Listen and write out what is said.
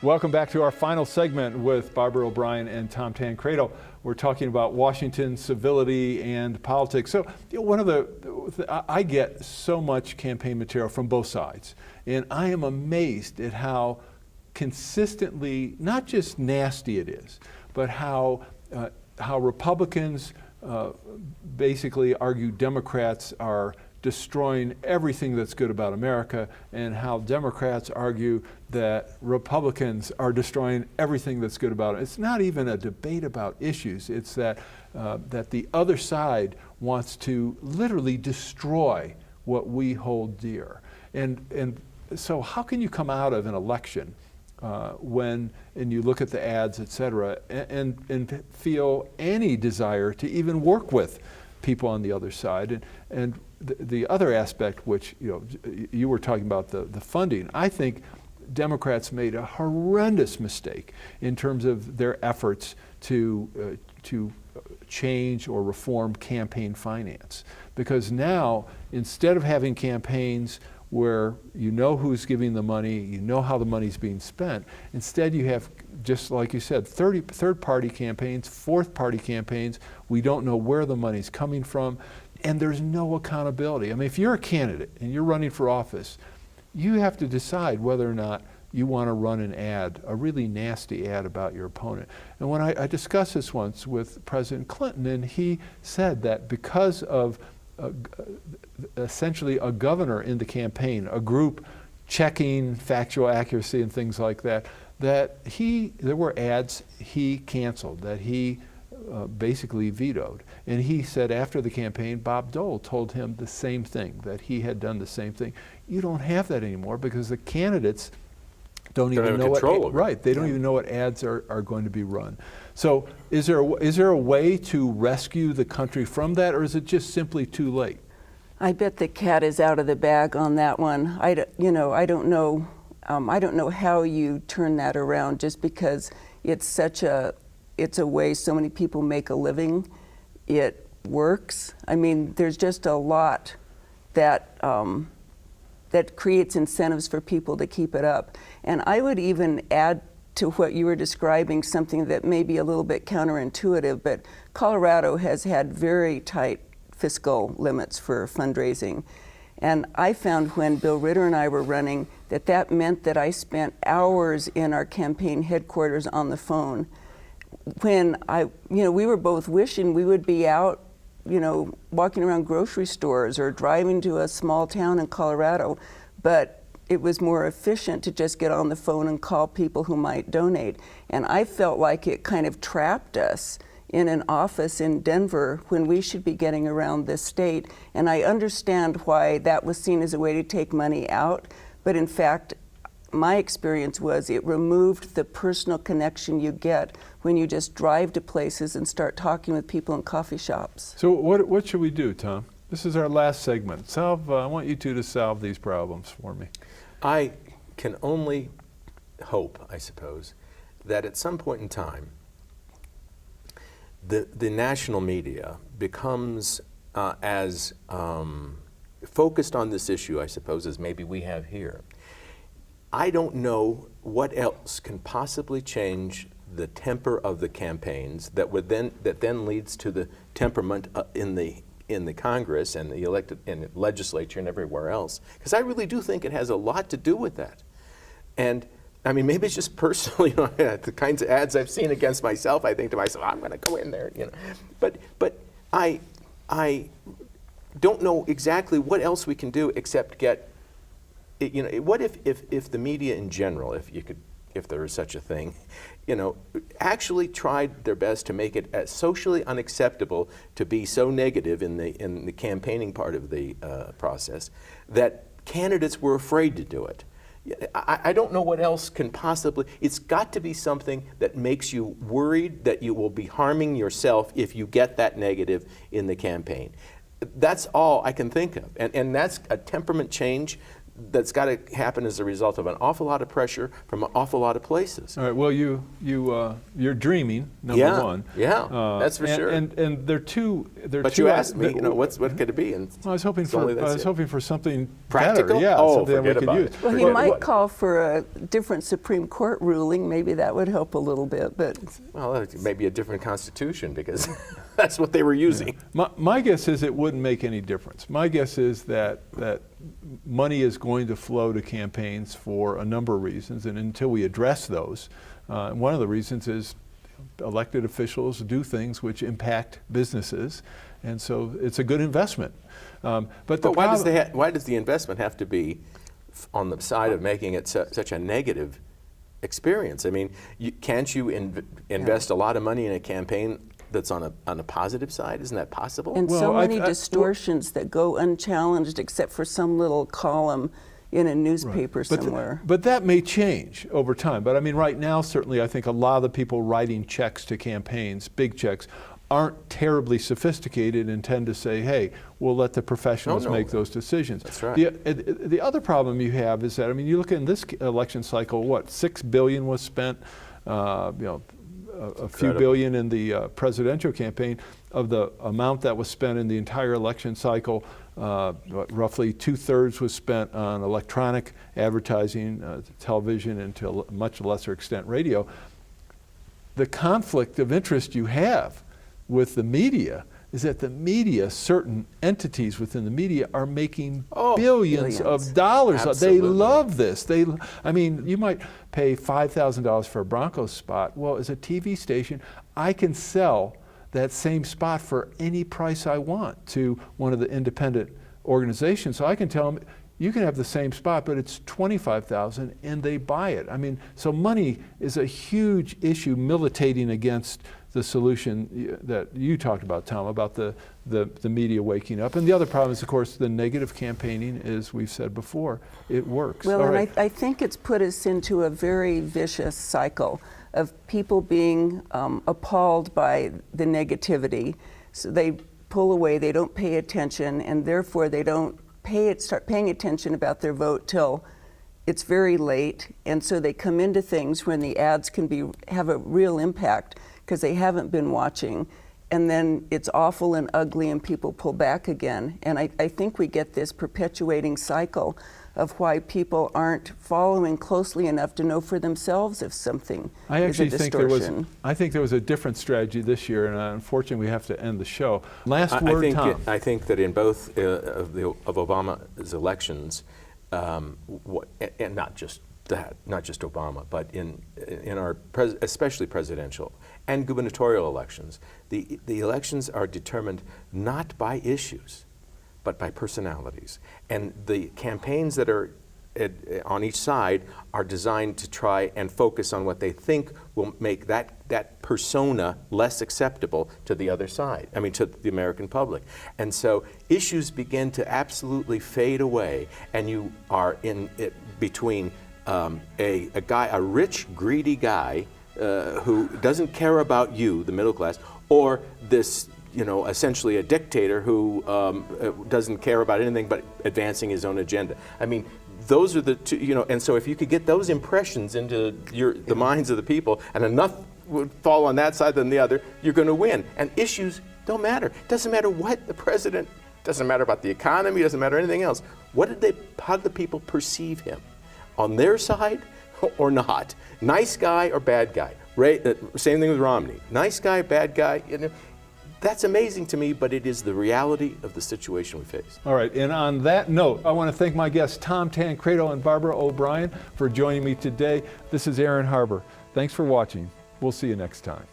Welcome back to our final segment with Barbara O'Brien and Tom Tancredo. We're talking about Washington, civility, and politics. So I get so much campaign material from both sides, and I am amazed at how consistently, not just nasty it is, but how Republicans basically argue Democrats are destroying everything that's good about America, and how Democrats argue that Republicans are destroying everything that's good about it. It's not even a debate about issues. It's that the other side wants to literally destroy what we hold dear. And so how can you come out of an election and you look at the ads, et cetera, and feel any desire to even work with people on the other side? And the other aspect, which you were talking about, the funding, I think Democrats made a horrendous mistake in terms of their efforts to change or reform campaign finance. Because now, instead of having campaigns where you know who's giving the money, you know how the money's being spent, instead you have, just like you said, third-party campaigns, fourth-party campaigns. We don't know where the money's coming from, and there's no accountability. I mean, if you're a candidate and you're running for office, you have to decide whether or not you want to run an ad, a really nasty ad about your opponent. And when I discussed this once with President Clinton, and he said that because of essentially a governor in the campaign, a group checking factual accuracy and things like that, there were ads he canceled, that he basically vetoed. And he said after the campaign, Bob Dole told him the same thing, that he had done the same thing. You don't have that anymore because the candidates don't even know what, they don't even know what ads are going to be run. So is there a way to rescue the country from that, or is it just simply too late? I bet the cat is out of the bag on that one. I don't know how you turn that around, just because it's a way so many people make a living. It works. I mean, there's just a lot that creates incentives for people to keep it up. And I would even add to what you were describing something that may be a little bit counterintuitive, but Colorado has had very tight fiscal limits for fundraising. And I found when Bill Ritter and I were running that meant that I spent hours in our campaign headquarters on the phone. When we were both wishing we would be out, walking around grocery stores or driving to a small town in Colorado, but it was more efficient to just get on the phone and call people who might donate. And I felt like it kind of trapped us in an office in Denver when we should be getting around this state. And I understand why that was seen as a way to take money out, but in fact, my experience was it removed the personal connection you get when you just drive to places and start talking with people in coffee shops. So what should we do, Tom? This is our last segment. I want you two to solve these problems for me. I can only hope, I suppose, that at some point in time, the national media becomes as focused on this issue, I suppose, as maybe we have here. I don't know what else can possibly change the temper of the campaigns that then leads to the temperament in the Congress and the elected and the legislature and everywhere else, because I really do think it has a lot to do with that. And I mean, maybe it's just personally, the kinds of ads I've seen against myself, I think to myself, I'm going to go in there, But I don't know exactly what else we can do except get, what if the media in general, if there is such a thing, actually tried their best to make it as socially unacceptable to be so negative in the campaigning part of the process that candidates were afraid to do it. I don't know what else can possibly. It's got to be something that makes you worried that you will be harming yourself if you get that negative in the campaign. That's all I can think of, and that's a temperament change that's got to happen as a result of an awful lot of pressure from an awful lot of places. All right. Well, you're dreaming, number Yeah, one. yeah, that's for sure. And there are two. But you asked me, what could it be? And I was hoping for something practical. better, yeah, Oh, something that we forget could about use. it. Well, he might call for a different Supreme Court ruling. Maybe that would help a little bit, but Well, maybe a different constitution, because that's what they were using. My guess is it wouldn't make any difference. My guess is that money is going to flow to campaigns for a number of reasons, and until we address those, one of the reasons is elected officials do things which impact businesses, and so it's a good investment. But why does the investment have to be on the side of making it such a negative experience? I mean, can't you invest a lot of money in a campaign that's on a positive side? Isn't that possible? and so many distortions that go unchallenged except for some little column in a newspaper somewhere. But that may change over time. But I mean, right now, certainly, I think a lot of the people writing checks to campaigns, big checks, aren't terribly sophisticated and tend to say, hey, we'll let the professionals make those decisions. That's right. The other problem you have is that, I mean, you look in this election cycle, what, $6 billion was spent, a few billion in the presidential campaign. Of the amount that was spent in the entire election cycle, roughly 2/3 was spent on electronic advertising, television, and to a much lesser extent radio. The conflict of interest you have with the media is that the media, certain entities within the media, are making billions of dollars. Absolutely. They love this. I mean, you might pay $5,000 for a Broncos spot. Well, as a TV station, I can sell that same spot for any price I want to one of the independent organizations. So I can tell them, you can have the same spot, but it's $25,000, and they buy it. I mean, so money is a huge issue militating against the solution that you talked about, Tom, about the media waking up. And the other problem is, of course, the negative campaigning, as we've said before. It works. Well, All and right. I think it's put us into a very vicious cycle of people being appalled by the negativity. So they pull away, they don't pay attention, and therefore they don't start paying attention about their vote till it's very late. And so they come into things when the ads can have a real impact because they haven't been watching. And then it's awful and ugly and people pull back again. And I think we get this perpetuating cycle of why people aren't following closely enough to know for themselves if something is a distortion. I think there was a different strategy this year, and unfortunately we have to end the show. Last word, Tom. I think that in both of Obama's elections, and not just Obama, but in our especially presidential and gubernatorial elections, the elections are determined not by issues, but by personalities. And the campaigns that are on each side are designed to try and focus on what they think will make that persona less acceptable to the other side, to the American public. And so issues begin to absolutely fade away, and you are in it between a rich, greedy guy who doesn't care about you, the middle class, or this essentially a dictator who doesn't care about anything but advancing his own agenda. I mean, those are the two, and so if you could get those impressions into the minds of the people, and enough would fall on that side than the other, you're going to win. And issues don't matter. It doesn't matter what the president, doesn't matter about the economy, doesn't matter anything else. How did the people perceive him? On their side or not? Nice guy or bad guy? Same thing with Romney. Nice guy, bad guy, That's amazing to me, but it is the reality of the situation we face. All right, and on that note, I want to thank my guests, Tom Tancredo and Barbara O'Brien, for joining me today. This is Aaron Harber. Thanks for watching. We'll see you next time.